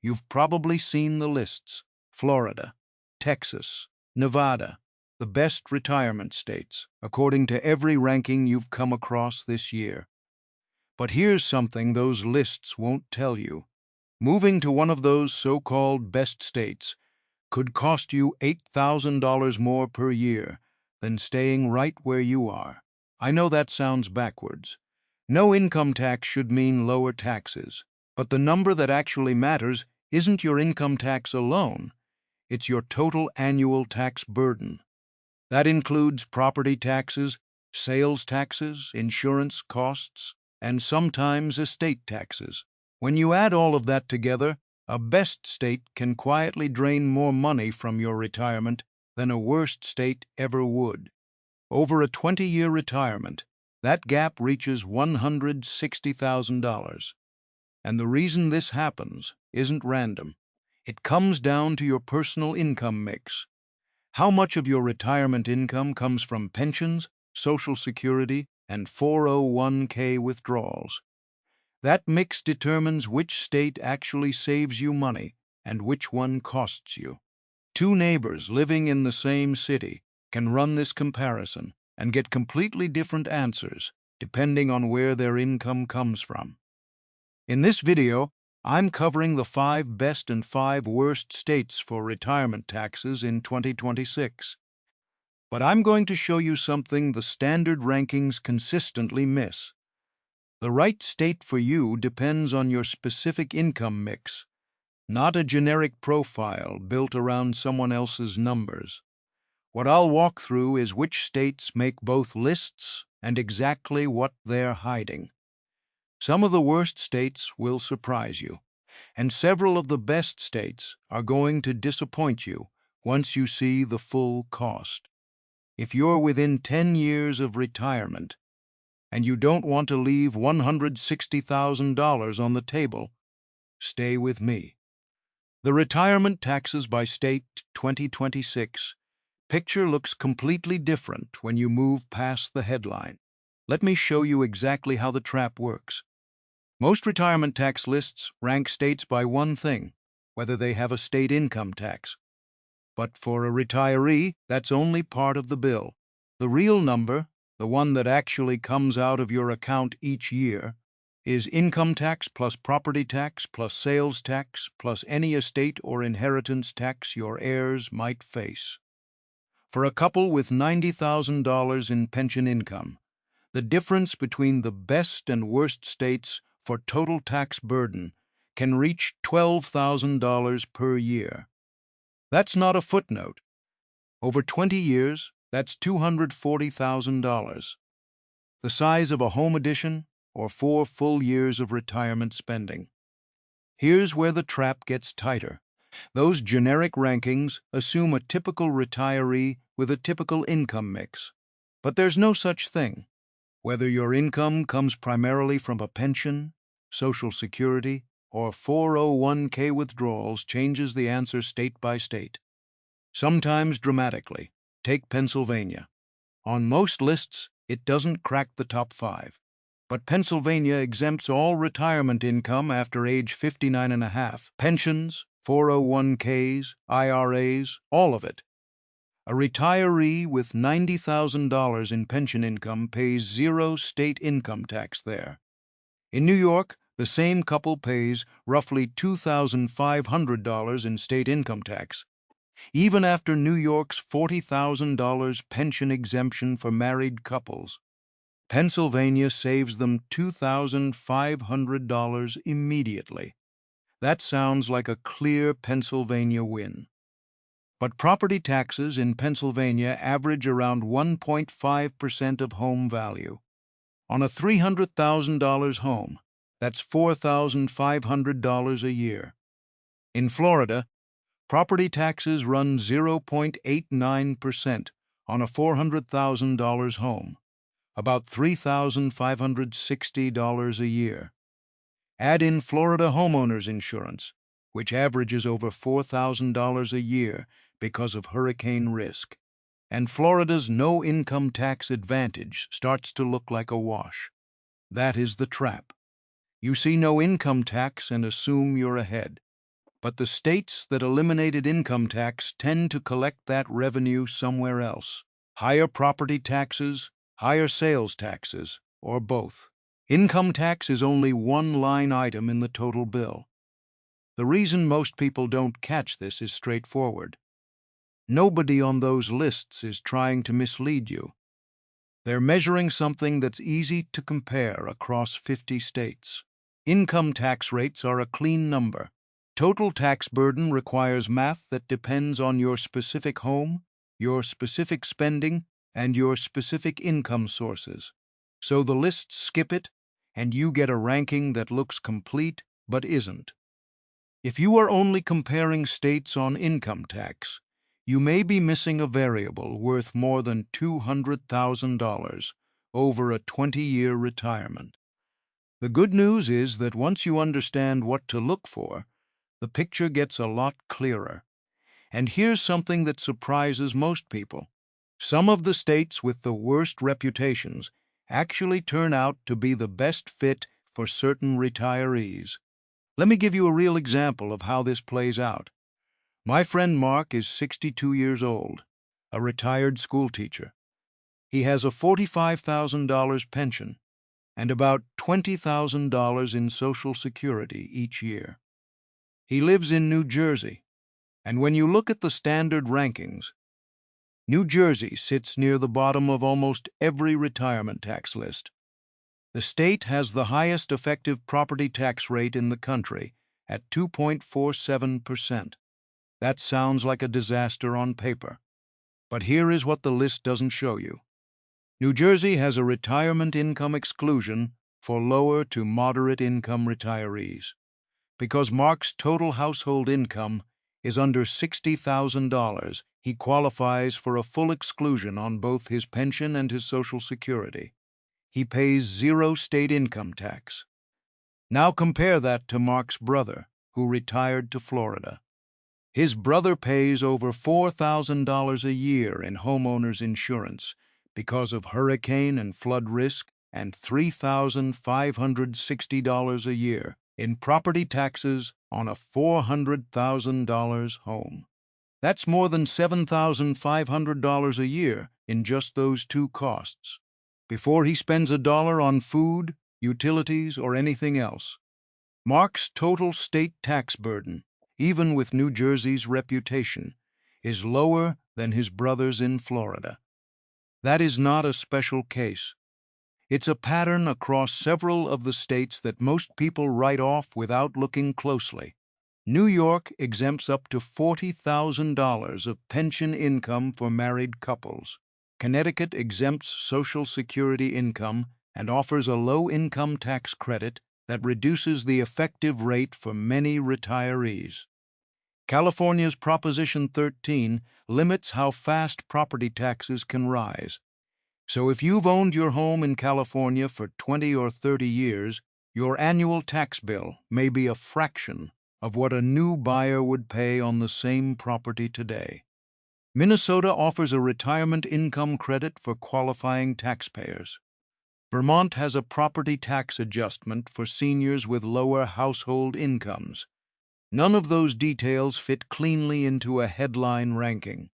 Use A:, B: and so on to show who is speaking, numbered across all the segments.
A: You've probably seen the lists: Florida, Texas, Nevada, the best retirement states, according to every ranking you've come across this year. But here's something those lists won't tell you. Moving to one of those so-called best states could cost you $8,000 more per year than staying right where you are. I know that sounds backwards. No income tax should mean lower taxes, but the number that actually matters isn't your income tax alone. It's your total annual tax burden. That includes property taxes, sales taxes, insurance costs, and sometimes estate taxes. When you add all of that together, a best state can quietly drain more money from your retirement than a worst state ever would. Over a 20-year retirement, that gap reaches $160,000. And the reason this happens isn't random. It comes down to your personal income mix. How much of your retirement income comes from pensions, Social Security, and 401k withdrawals? That mix determines which state actually saves you money and which one costs you. Two neighbors living in the same city can run this comparison and get completely different answers depending on where their income comes from. In this video, I'm covering the 5 best and 5 worst states for retirement taxes in 2026. But I'm going to show you something the standard rankings consistently miss. The right state for you depends on your specific income mix, not a generic profile built around someone else's numbers. What I'll walk through is which states make both lists and exactly what they're hiding. Some of the worst states will surprise you, and several of the best states are going to disappoint you once you see the full cost. If you're within 10 years of retirement, and you don't want to leave $160,000 on the table, stay with me. The Retirement Taxes by State 2026 picture looks completely different when you move past the headline. Let me show you exactly how the trap works. Most retirement tax lists rank states by one thing: whether they have a state income tax. But for a retiree, that's only part of the bill. The real number, the one that actually comes out of your account each year, is income tax plus property tax plus sales tax plus any estate or inheritance tax your heirs might face. For a couple with $90,000 in pension income, the difference between the best and worst states for total tax burden can reach $12,000 per year. That's not a footnote. Over 20 years, that's $240,000. The size of a home addition or 4 full years of retirement spending. Here's where the trap gets tighter. Those generic rankings assume a typical retiree with a typical income mix. But there's no such thing. Whether your income comes primarily from a pension, Social Security, or 401k withdrawals changes the answer state by state, sometimes dramatically. Take Pennsylvania. On most lists, it doesn't crack the top 5. But Pennsylvania exempts all retirement income after age 59.5. Pensions, 401ks, IRAs, all of it. A retiree with $90,000 in pension income pays 0 state income tax there. In New York, the same couple pays roughly $2,500 in state income tax, even after New York's $40,000 pension exemption for married couples. Pennsylvania saves them $2,500 immediately. That sounds like a clear Pennsylvania win. But property taxes in Pennsylvania average around 1.5% of home value. On a $300,000 home, that's $4,500 a year. In Florida, property taxes run 0.89% on a $400,000 home, about $3,560 a year. Add in Florida homeowners insurance, which averages over $4,000 a year because of hurricane risk, and Florida's no income tax advantage starts to look like a wash. That is the trap. You see no income tax and assume you're ahead. But the states that eliminated income tax tend to collect that revenue somewhere else. Higher property taxes, higher sales taxes, or both. Income tax is only one line item in the total bill. The reason most people don't catch this is straightforward. Nobody on those lists is trying to mislead you. They're measuring something that's easy to compare across 50 states. Income tax rates are a clean number. Total tax burden requires math that depends on your specific home, your specific spending, and your specific income sources. So the lists skip it, and you get a ranking that looks complete but isn't. If you are only comparing states on income tax, you may be missing a variable worth more than $200,000 over a 20-year retirement. The good news is that once you understand what to look for, the picture gets a lot clearer. And here's something that surprises most people. Some of the states with the worst reputations actually turn out to be the best fit for certain retirees. Let me give you a real example of how this plays out. My friend Mark is 62 years old, a retired schoolteacher. He has a $45,000 pension and about $20,000 in Social Security each year. He lives in New Jersey, and when you look at the standard rankings, New Jersey sits near the bottom of almost every retirement tax list. The state has the highest effective property tax rate in the country at 2.47%. That sounds like a disaster on paper. But here is what the list doesn't show you. New Jersey has a retirement income exclusion for lower to moderate income retirees. Because Mark's total household income is under $60,000, he qualifies for a full exclusion on both his pension and his Social Security. He pays 0 state income tax. Now compare that to Mark's brother, who retired to Florida. His brother pays over $4,000 a year in homeowners insurance because of hurricane and flood risk, and $3,560 a year in property taxes on a $400,000 home. That's more than $7,500 a year in just those two costs, before he spends a dollar on food, utilities, or anything else. Mark's total state tax burden, even with New Jersey's reputation, is lower than his brother's in Florida. That is not a special case. It's a pattern across several of the states that most people write off without looking closely. New York exempts up to $40,000 of pension income for married couples. Connecticut exempts Social Security income and offers a low-income tax credit that reduces the effective rate for many retirees. California's Proposition 13 limits how fast property taxes can rise. So if you've owned your home in California for 20 or 30 years, your annual tax bill may be a fraction of what a new buyer would pay on the same property today. Minnesota offers a retirement income credit for qualifying taxpayers. Vermont has a property tax adjustment for seniors with lower household incomes. None of those details fit cleanly into a headline ranking.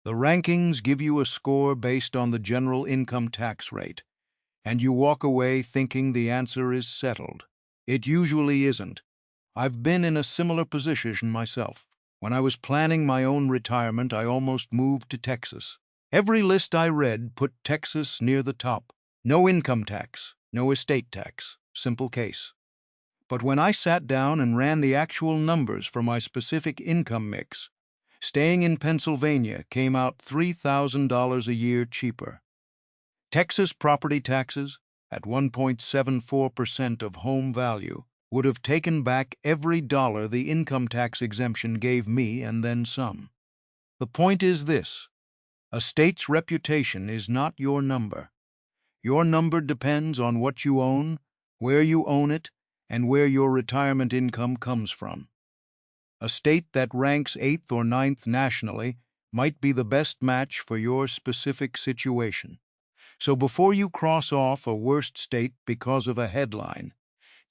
A: The rankings give you a score based on the general income tax rate, and you walk away thinking the answer is settled. It usually isn't. I've been in a similar position myself. When I was planning my own retirement, I almost moved to Texas. Every list I read put Texas near the top. No income tax, no estate tax, simple case. But when I sat down and ran the actual numbers for my specific income mix, staying in Pennsylvania came out $3,000 a year cheaper. Texas property taxes, at 1.74% of home value, would have taken back every dollar the income tax exemption gave me and then some. The point is this: a state's reputation is not your number. Your number depends on what you own, where you own it, and where your retirement income comes from. A state that ranks 8th or 9th nationally might be the best match for your specific situation. So before you cross off a worst state because of a headline,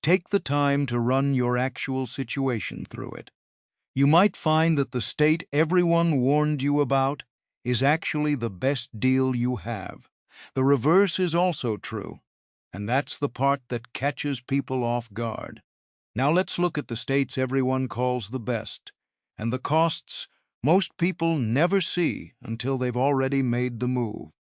A: take the time to run your actual situation through it. You might find that the state everyone warned you about is actually the best deal you have. The reverse is also true, and that's the part that catches people off guard. Now let's look at the states everyone calls the best, and the costs most people never see until they've already made the move.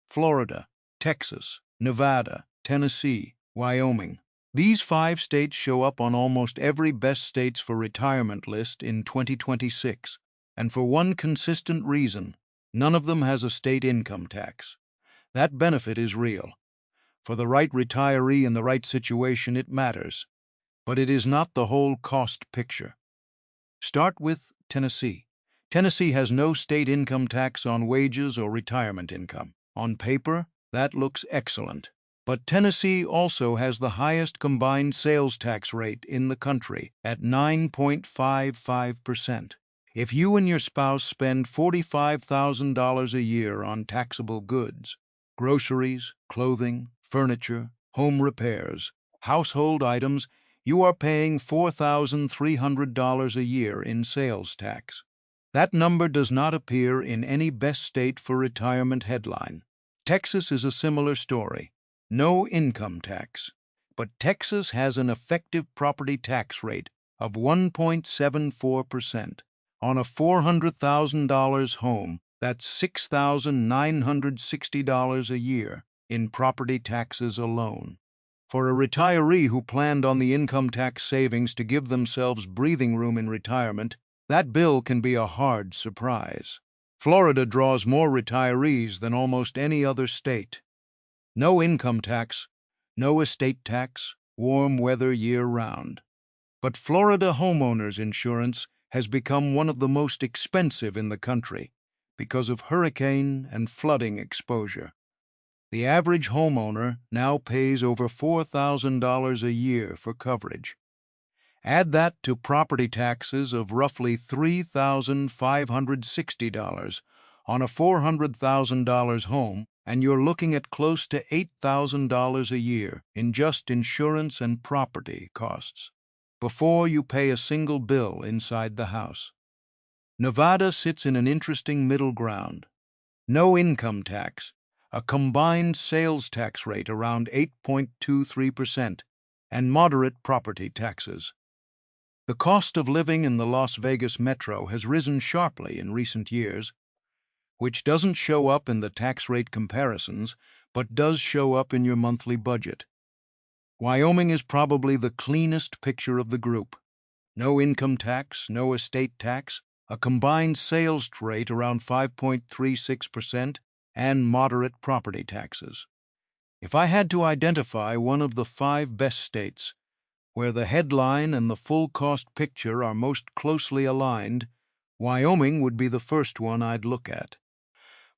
A: Florida, Texas, Nevada, Tennessee, Wyoming. These 5 states show up on almost every best states for retirement list in 2026, and for one consistent reason: none of them has a state income tax. That benefit is real. For the right retiree in the right situation, it matters, but it is not the whole cost picture. Start with Tennessee. Tennessee has no state income tax on wages or retirement income. On paper, that looks excellent. But Tennessee also has the highest combined sales tax rate in the country at 9.55%. If you and your spouse spend $45,000 a year on taxable goods, groceries, clothing, furniture, home repairs, household items, you are paying $4,300 a year in sales tax. That number does not appear in any best state for retirement headline. Texas is a similar story. No income tax. But Texas has an effective property tax rate of 1.74%. On a $400,000 home, that's $6,960 a year in property taxes alone. For a retiree who planned on the income tax savings to give themselves breathing room in retirement, that bill can be a hard surprise. Florida draws more retirees than almost any other state. No income tax, no estate tax, warm weather year-round. But Florida homeowners insurance has become one of the most expensive in the country because of hurricane and flooding exposure. The average homeowner now pays over $4,000 a year for coverage. Add that to property taxes of roughly $3,560 on a $400,000 home, and you're looking at close to $8,000 a year in just insurance and property costs, before you pay a single bill inside the house. Nevada sits in an interesting middle ground. No income tax, a combined sales tax rate around 8.23%, and moderate property taxes. The cost of living in the Las Vegas metro has risen sharply in recent years, which doesn't show up in the tax rate comparisons, but does show up in your monthly budget. Wyoming is probably the cleanest picture of the group. No income tax, no estate tax, a combined sales rate around 5.36%, and moderate property taxes. If I had to identify one of the 5 best states, where the headline and the full cost picture are most closely aligned, Wyoming would be the first one I'd look at.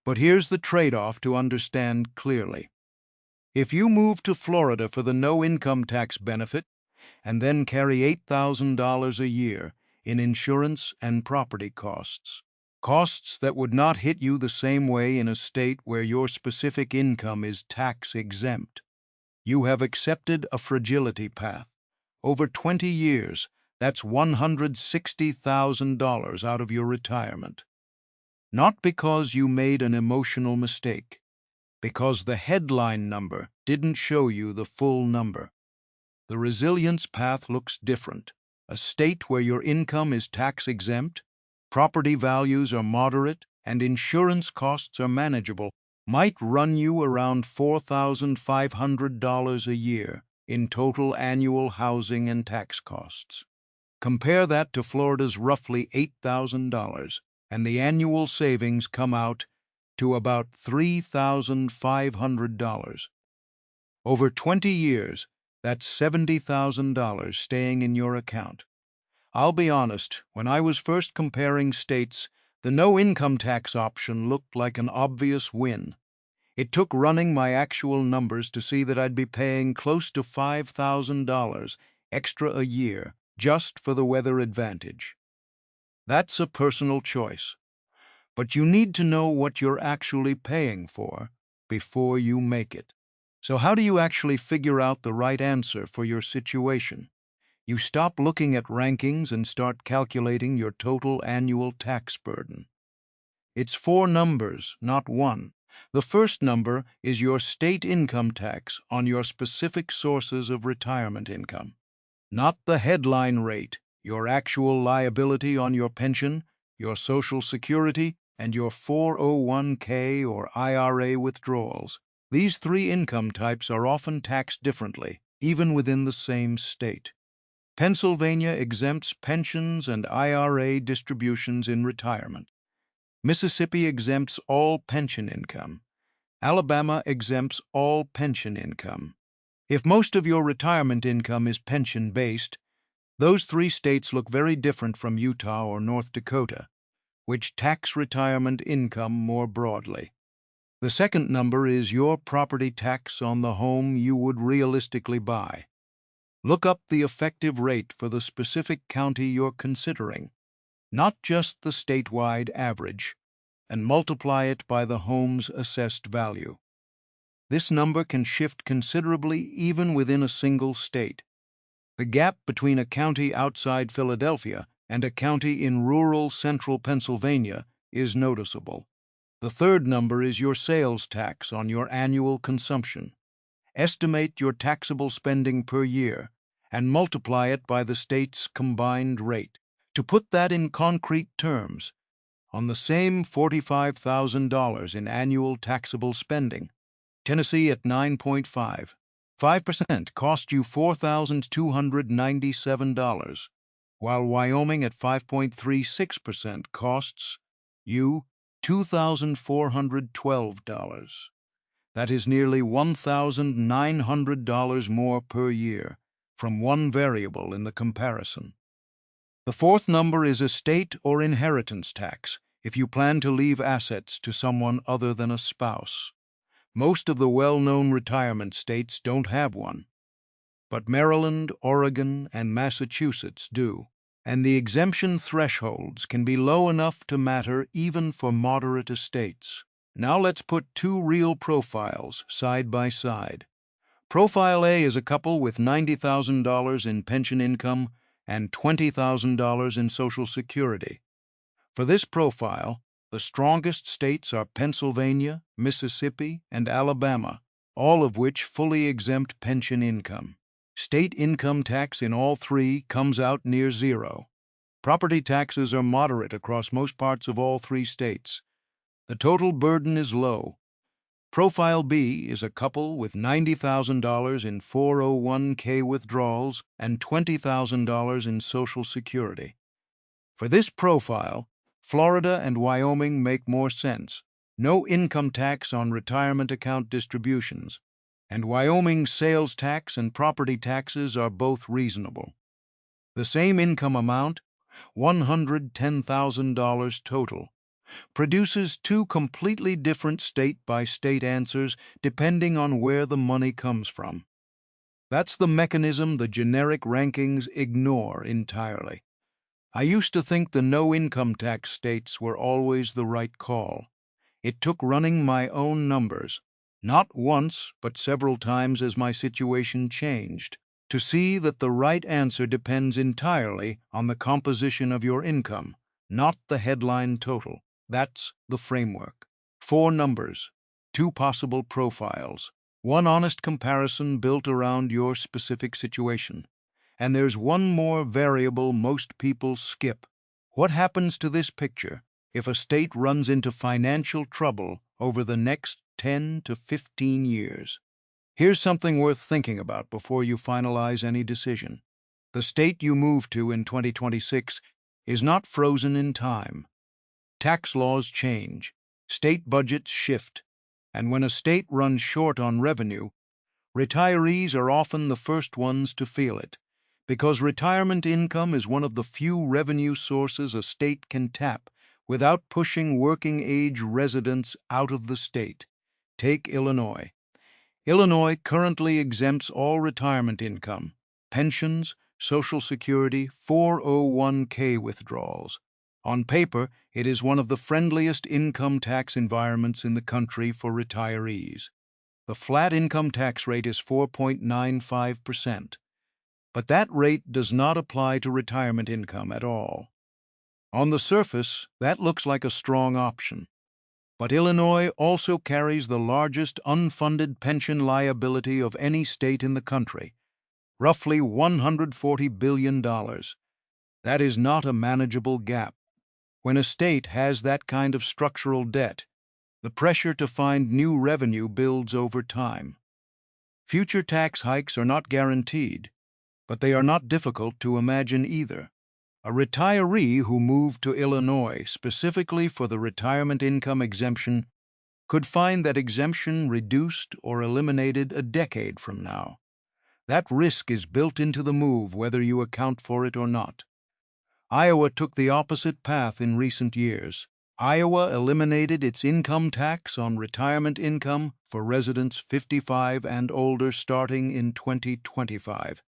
A: But here's the trade-off to understand clearly. If you move to Florida for the no income tax benefit and then carry $8,000 a year in insurance and property costs that would not hit you the same way in a state where your specific income is tax exempt, you have accepted a fragility path. Over 20 years, that's $160,000 out of your retirement. Not because you made an emotional mistake, because the headline number didn't show you the full number. The resilience path looks different. A state where your income is tax-exempt, property values are moderate, and insurance costs are manageable might run you around $4,500 a year in total annual housing and tax costs. Compare that to Florida's roughly $8,000, and the annual savings come out to about $3,500. Over 20 years, that's $70,000 staying in your account. I'll be honest, when I was first comparing states, the no-income tax option looked like an obvious win. It took running my actual numbers to see that I'd be paying close to $5,000 extra a year just for the weather advantage. That's a personal choice, but you need to know what you're actually paying for before you make it. So how do you actually figure out the right answer for your situation? You stop looking at rankings and start calculating your total annual tax burden. It's 4 numbers, not one. The first number is your state income tax on your specific sources of retirement income, not the headline rate, your actual liability on your pension, your Social Security, and your 401k or IRA withdrawals. These 3 income types are often taxed differently, even within the same state. Pennsylvania exempts pensions and IRA distributions in retirement. Mississippi exempts all pension income. Alabama exempts all pension income. If most of your retirement income is pension-based, those 3 states look very different from Utah or North Dakota, which tax retirement income more broadly. The second number is your property tax on the home you would realistically buy. Look up the effective rate for the specific county you're considering, not just the statewide average, and multiply it by the home's assessed value. This number can shift considerably even within a single state. The gap between a county outside Philadelphia and a county in rural central Pennsylvania is noticeable. The third number is your sales tax on your annual consumption. Estimate your taxable spending per year and multiply it by the state's combined rate. To put that in concrete terms, on the same $45,000 in annual taxable spending, Tennessee at 9.5% cost you $4,297, while Wyoming at 5.36% costs you $2,412. That is nearly $1,900 more per year from one variable in the comparison. The fourth number is estate or inheritance tax if you plan to leave assets to someone other than a spouse. Most of the well-known retirement states don't have one, but Maryland, Oregon, and Massachusetts do, and the exemption thresholds can be low enough to matter even for moderate estates. Now let's put 2 real profiles side by side. Profile A is a couple with $90,000 in pension income and $20,000 in Social Security. For this profile, the strongest states are Pennsylvania, Mississippi, and Alabama, all of which fully exempt pension income. State income tax in all 3 comes out near zero. Property taxes are moderate across most parts of all 3 states. The total burden is low. Profile B is a couple with $90,000 in 401k withdrawals and $20,000 in Social Security. For this profile, Florida and Wyoming make more sense. No income tax on retirement account distributions, and Wyoming's sales tax and property taxes are both reasonable. The same income amount, $110,000 total, produces 2 completely different state-by-state answers depending on where the money comes from. That's the mechanism the generic rankings ignore entirely. I used to think the no-income tax states were always the right call. It took running my own numbers, not once but several times as my situation changed, to see that the right answer depends entirely on the composition of your income, not the headline total. That's the framework. 4 numbers, 2 possible profiles, 1 honest comparison built around your specific situation. And there's one more variable most people skip. What happens to this picture if a state runs into financial trouble over the next 10 to 15 years? Here's something worth thinking about before you finalize any decision. The state you move to in 2026 is not frozen in time. Tax laws change, state budgets shift, and when a state runs short on revenue, retirees are often the first ones to feel it, because retirement income is one of the few revenue sources a state can tap without pushing working-age residents out of the state. Take Illinois. Illinois currently exempts all retirement income, pensions, Social Security, 401k withdrawals. On paper, it is one of the friendliest income tax environments in the country for retirees. The flat income tax rate is 4.95%. But that rate does not apply to retirement income at all. On the surface, that looks like a strong option. But Illinois also carries the largest unfunded pension liability of any state in the country, roughly $140 billion. That is not a manageable gap. When a state has that kind of structural debt, the pressure to find new revenue builds over time. Future tax hikes are not guaranteed, but they are not difficult to imagine either. A retiree who moved to Illinois specifically for the retirement income exemption could find that exemption reduced or eliminated a decade from now. That risk is built into the move whether you account for it or not. Iowa took the opposite path in recent years. Iowa eliminated its income tax on retirement income for residents 55 and older starting in 2025.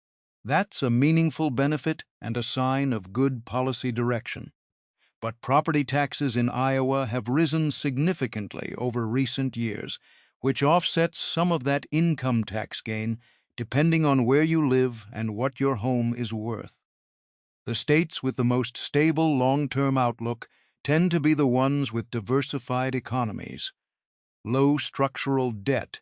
A: That's a meaningful benefit and a sign of good policy direction. But property taxes in Iowa have risen significantly over recent years, which offsets some of that income tax gain depending on where you live and what your home is worth. The states with the most stable long-term outlook tend to be the ones with diversified economies, low structural debt,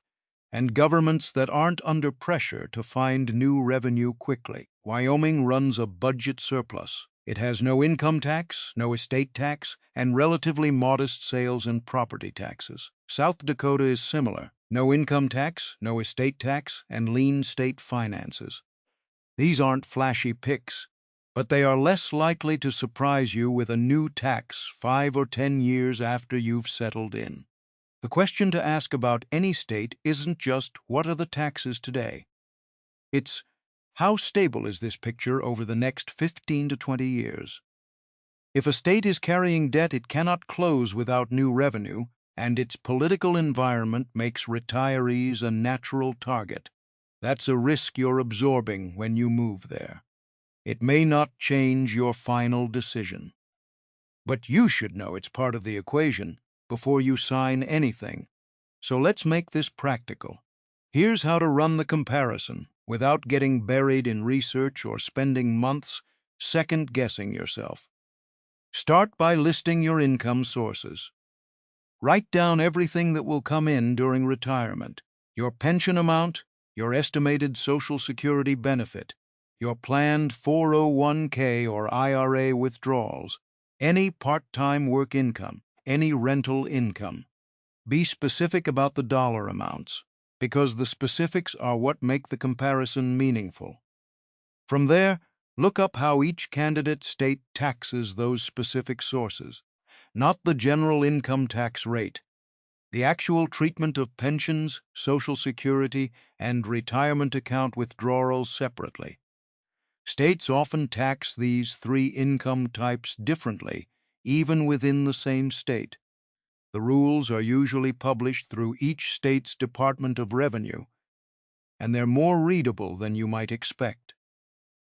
A: and governments that aren't under pressure to find new revenue quickly. Wyoming runs a budget surplus. It has no income tax, no estate tax, and relatively modest sales and property taxes. South Dakota is similar. No income tax, no estate tax, and lean state finances. These aren't flashy picks, but they are less likely to surprise you with a new tax 5 or 10 years after you've settled in. The question to ask about any state isn't just what are the taxes today. It's how stable is this picture over the next 15 to 20 years? If a state is carrying debt it cannot close without new revenue, and its political environment makes retirees a natural target, that's a risk you're absorbing when you move there. It may not change your final decision. But you should know it's part of the equation before you sign anything. So let's make this practical. Here's how to run the comparison without getting buried in research or spending months second-guessing yourself. Start by listing your income sources. Write down everything that will come in during retirement: your pension amount, your estimated Social Security benefit, your planned 401k or IRA withdrawals, any part-time work income, any rental income. Be specific about the dollar amounts, because the specifics are what make the comparison meaningful. From there, look up how each candidate state taxes those specific sources, not the general income tax rate. The actual treatment of pensions, Social Security, and retirement account withdrawals separately. States often tax these three income types differently, even within the same state. The rules are usually published through each state's Department of Revenue, and they're more readable than you might expect.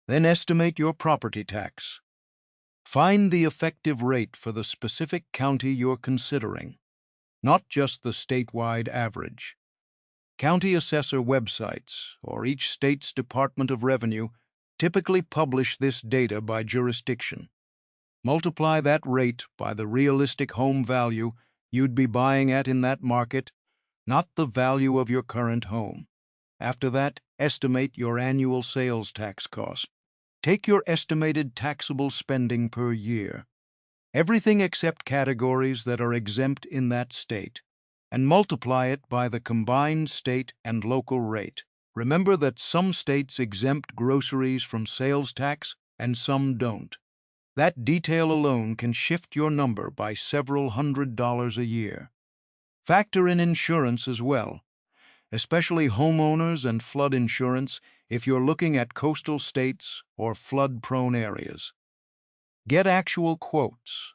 A: Then estimate your property tax. Find the effective rate for the specific county you're considering, not just the statewide average. County assessor websites or each state's Department of Revenue typically publish this data by jurisdiction. Multiply that rate by the realistic home value you'd be buying at in that market, not the value of your current home. After that, estimate your annual sales tax cost. Take your estimated taxable spending per year, everything except categories that are exempt in that state, and multiply it by the combined state and local rate. Remember that some states exempt groceries from sales tax and some don't. That detail alone can shift your number by several $100s a year. Factor in insurance as well, especially homeowners and flood insurance if you're looking at coastal states or flood-prone areas. Get actual quotes,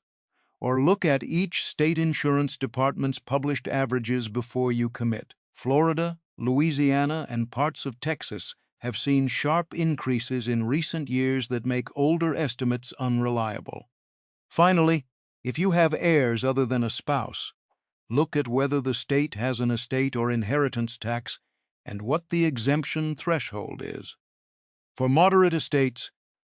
A: or look at each state insurance department's published averages before you commit. Florida, Louisiana, and parts of Texas have seen sharp increases in recent years that make older estimates unreliable. Finally, if you have heirs other than a spouse, look at whether the state has an estate or inheritance tax and what the exemption threshold is. For moderate estates,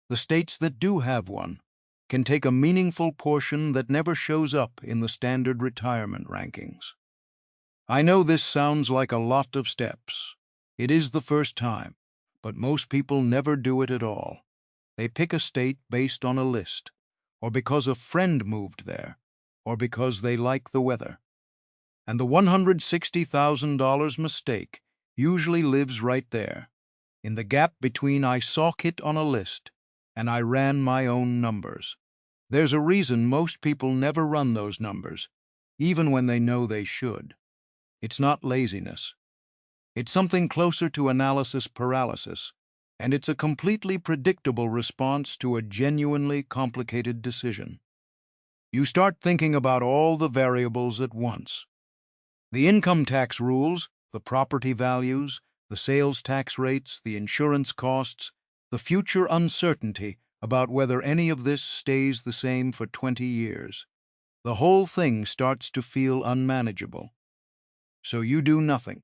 A: the states that do have one can take a meaningful portion that never shows up in the standard retirement rankings. I know this sounds like a lot of steps. It is the first time, but most people never do it at all. They pick a state based on a list, or because a friend moved there, or because they like the weather. And the $160,000 mistake usually lives right there, in the gap between I saw it on a list and I ran my own numbers. There's a reason most people never run those numbers, even when they know they should. It's not laziness. It's something closer to analysis paralysis, and it's a completely predictable response to a genuinely complicated decision. You start thinking about all the variables at once. The income tax rules, the property values, the sales tax rates, the insurance costs, the future uncertainty about whether any of this stays the same for 20 years. The whole thing starts to feel unmanageable. So you do nothing.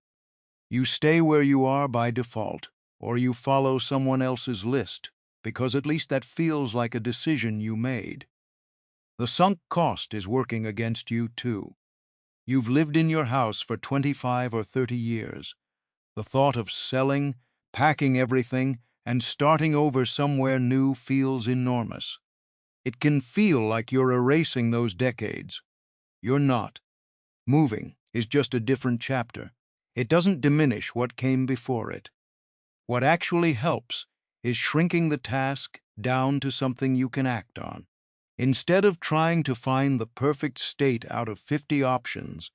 A: You stay where you are by default, or you follow someone else's list, because at least that feels like a decision you made. The sunk cost is working against you too. You've lived in your house for 25 or 30 years. The thought of selling, packing everything, and starting over somewhere new feels enormous. It can feel like you're erasing those decades. You're not. Moving is just a different chapter. It doesn't diminish what came before it. What actually helps is shrinking the task down to something you can act on. Instead of trying to find the perfect state out of 50 options,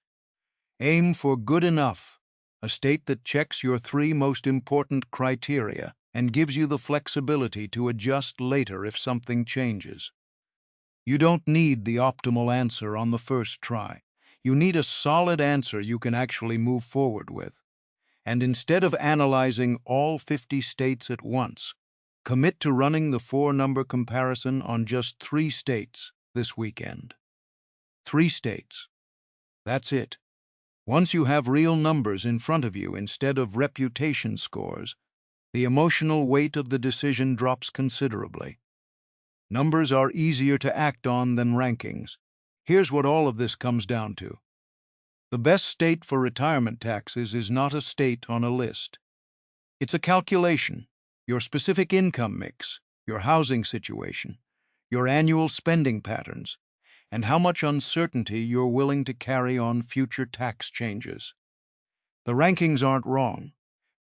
A: aim for good enough, a state that checks your 3 most important criteria and gives you the flexibility to adjust later if something changes. You don't need the optimal answer on the first try. You need a solid answer you can actually move forward with. And instead of analyzing all 50 states at once, commit to running the 4-number comparison on just 3 states this weekend. 3 states. That's it. Once you have real numbers in front of you instead of reputation scores, the emotional weight of the decision drops considerably. Numbers are easier to act on than rankings. Here's what all of this comes down to. The best state for retirement taxes is not a state on a list. It's a calculation, your specific income mix, your housing situation, your annual spending patterns, and how much uncertainty you're willing to carry on future tax changes. The rankings aren't wrong.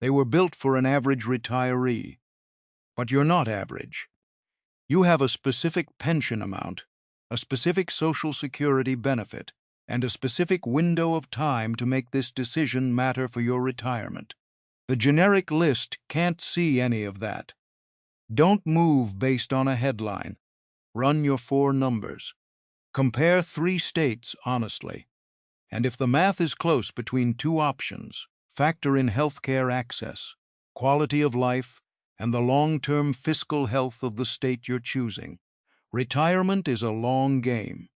A: They were built for an average retiree. But you're not average. You have a specific pension amount, a specific Social Security benefit, and a specific window of time to make this decision matter for your retirement. The generic list can't see any of that. Don't move based on a headline. Run your 4 numbers. Compare 3 states honestly. And if the math is close between 2 options, factor in healthcare access, quality of life, and the long-term fiscal health of the state you're choosing. Retirement is a long game.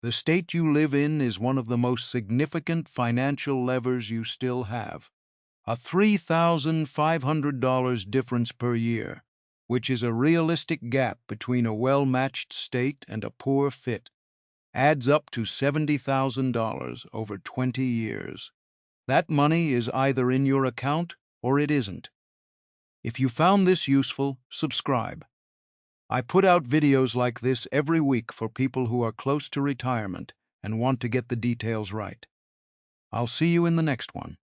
A: The state you live in is one of the most significant financial levers you still have. A $3,500 difference per year, which is a realistic gap between a well-matched state and a poor fit, adds up to $70,000 over 20 years. That money is either in your account or it isn't. If you found this useful, subscribe. I put out videos like this every week for people who are close to retirement and want to get the details right. I'll see you in the next one.